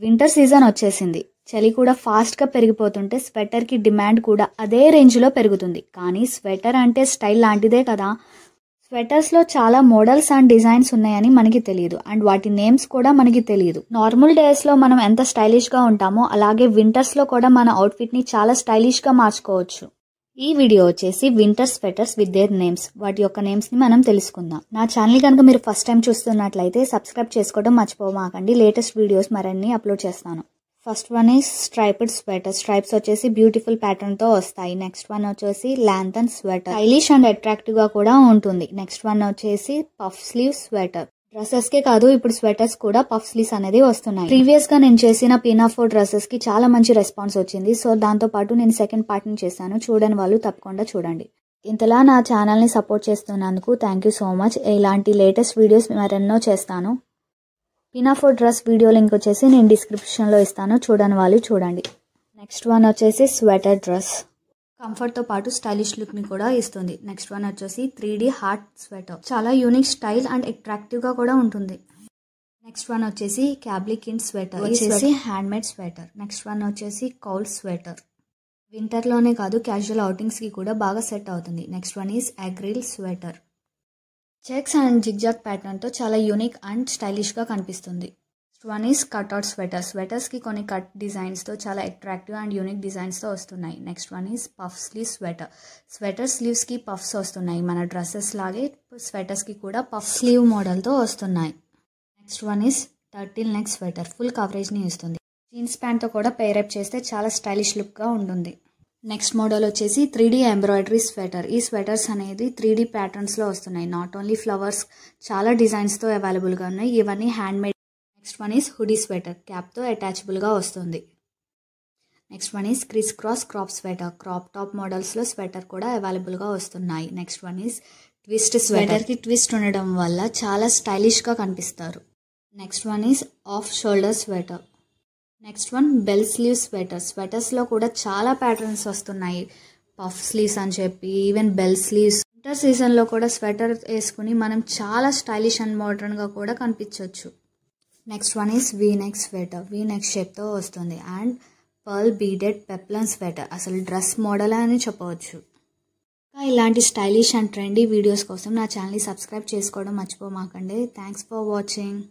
Winter season వచ్చేసింది. చలి కూడా ఫాస్ట్గా పెరిగిపోతుంటే స్వెటర్కి డిమాండ్ కూడా అదే రేంజ్లో పెరుగుతుంది. కానీ స్వెటర్ అంటే స్టైల్ లాంటిదే కదా. స్వెటర్స్లో చాలా మోడల్స్ అండ్ డిజైన్స్ ఉన్నాయని మనకి తెలియదు, అండ్ వాటి నేమ్స్ కూడా మనకి తెలియదు. నార్మల్ డేస్లో మనం ఎంత స్టైలిష్గా ఉంటామో అలాగే వింటర్స్లో కూడా మన అవుట్ఫిట్ని చాలా స్టైలిష్గా మార్చుకోవచ్చు. ఈ వీడియో వచ్చేసి winter sweaters with their names, వాటి యొక్క నేమ్స్ని మనం తెలుసుకుందాం. నా ఛానల్ కనుక మీరు ఫస్ట్ టైం చూస్తున్నట్లయితే సబ్స్క్రైబ్ చేసుకోవడం మర్చిపోమాకండి. లేటెస్ట్ వీడియోస్ మరిన్ని అప్లోడ్ చేస్తాను. First one is striped sweater. Stripes వచ్చేసి బ్యూటిఫుల్ ప్యాటర్న్తో వస్తాయి. నెక్స్ట్ వన్ వచ్చేసి లాంథన్ స్వెటర్, స్టైలిష్ అండ్ అట్రాక్టివ్గా కూడా ఉంటుంది. నెక్స్ట్ వన్ వచ్చేసి పఫ్ స్లీవ్ స్వెటర్. డ్రెస్సెస్కే కాదు, ఇప్పుడు స్వెటర్స్ కూడా పఫ్ స్లీవ్స్ అనేది వస్తున్నాయి. ప్రీవియస్ గా నేను చేసిన పినాఫోర్ డ్రెస్సెస్ కి చాలా మంచి రెస్పాన్స్ వచ్చింది. సో దాంతో పాటు నేను సెకండ్ పార్ట్ ని చేశాను. చూడని వాళ్ళు తప్పకుండా చూడండి. ఇంతలా నా ఛానల్ ని సపోర్ట్ చేస్తున్నందుకు థ్యాంక్ యూ సో మచ్. ఇలాంటి లేటెస్ట్ వీడియోస్ మరెన్నో చేస్తాను. పినాఫోర్ డ్రెస్ వీడియో లింక్ వచ్చేసి నేను డిస్క్రిప్షన్ లో ఇస్తాను, చూడని వాళ్ళు చూడండి. నెక్స్ట్ వన్ వచ్చేసి స్వెటర్ డ్రెస్. కంఫర్ట్తో పాటు స్టైలిష్ లుక్ని కూడా ఇస్తుంది. నెక్స్ట్ వన్ వచ్చేసి 3D హార్ట్ స్వెటర్. చాలా యూనిక్ స్టైల్ అండ్ అట్రాక్టివ్గా కూడా ఉంటుంది. నెక్స్ట్ వన్ వచ్చేసి క్యాబ్లికిన్ స్వెటర్, వచ్చేసి హ్యాండ్మేడ్ స్వెటర్. నెక్స్ట్ వన్ వచ్చేసి కౌల్ స్వెటర్. వింటర్లోనే కాదు, క్యాజువల్ అవుటింగ్స్కి కూడా బాగా సెట్ అవుతుంది. నెక్స్ట్ వన్ ఈజ్ అగ్రిల్ స్వెటర్. చెక్స్ అండ్ జిగ్జాగ్ ప్యాటర్న్తో చాలా యూనిక్ అండ్ స్టైలిష్గా కనిపిస్తుంది. Next one is cutout sweater. స్వెటర్స్కి కొన్ని కట్ డిజైన్స్తో చాలా అట్రాక్టివ్ అండ్ యూనిక్ డిజైన్స్తో వస్తున్నాయి. Next one is puff sleeve sweater. Sweater స్లీవ్స్కి పఫ్స్ వస్తున్నాయి. మన డ్రెస్సెస్ లాగే స్వెటర్స్కి కూడా పఫ్ స్లీవ్ మోడల్తో వస్తున్నాయి. Next one is turtle neck sweater. Full కవరేజ్ని ఇస్తుంది. జీన్స్ ప్యాంట్తో కూడా పేరప్ చేస్తే చాలా స్టైలిష్ లుక్గా ఉంటుంది. నెక్స్ట్ మోడల్ వచ్చేసి 3D ఎంబ్రాయిడరీ స్వెటర్. ఈ స్వెటర్స్ అనేది 3D ప్యాటర్న్స్లో వస్తున్నాయి. నాట్ ఓన్లీ ఫ్లవర్స్, చాలా డిజైన్స్తో అవైలబుల్గా ఉన్నాయి. ఇవన్నీ handmade. Next one is hoodie sweater. క్యాప్తో అటాచబుల్గా వస్తుంది. Next one is crisscross crop sweater. Crop top మోడల్స్లో స్వెటర్ కూడా అవైలబుల్గా వస్తున్నాయి. నెక్స్ట్ వన్ ఈజ్ ట్విస్ట్ స్వెటర్కి ట్విస్ట్ ఉండడం వల్ల చాలా స్టైలిష్గా కనిపిస్తారు. Next one is off shoulder sweater. Next one bell sleeve sweater. స్వెటర్స్లో కూడా చాలా ప్యాటర్న్స్ వస్తున్నాయి. పఫ్ స్లీవ్స్ అని చెప్పి, ఈవెన్ బెల్ స్లీవ్స్. వింటర్ సీజన్లో కూడా స్వెటర్ వేసుకుని మనం చాలా స్టైలిష్ అండ్ మోడర్న్గా కూడా కనిపించవచ్చు. Next one is V neck sweater. V neck షేప్తో వస్తుంది. And pearl beaded peplum sweater. అసలు డ్రెస్ మోడల్ అని చెప్పవచ్చు. ఇలాంటి స్టైలిష్ అండ్ ట్రెండీ వీడియోస్ కోసం నా ఛానల్ని సబ్స్క్రైబ్ చేసుకోవడం మర్చిపోమాకండి. Thanks for watching.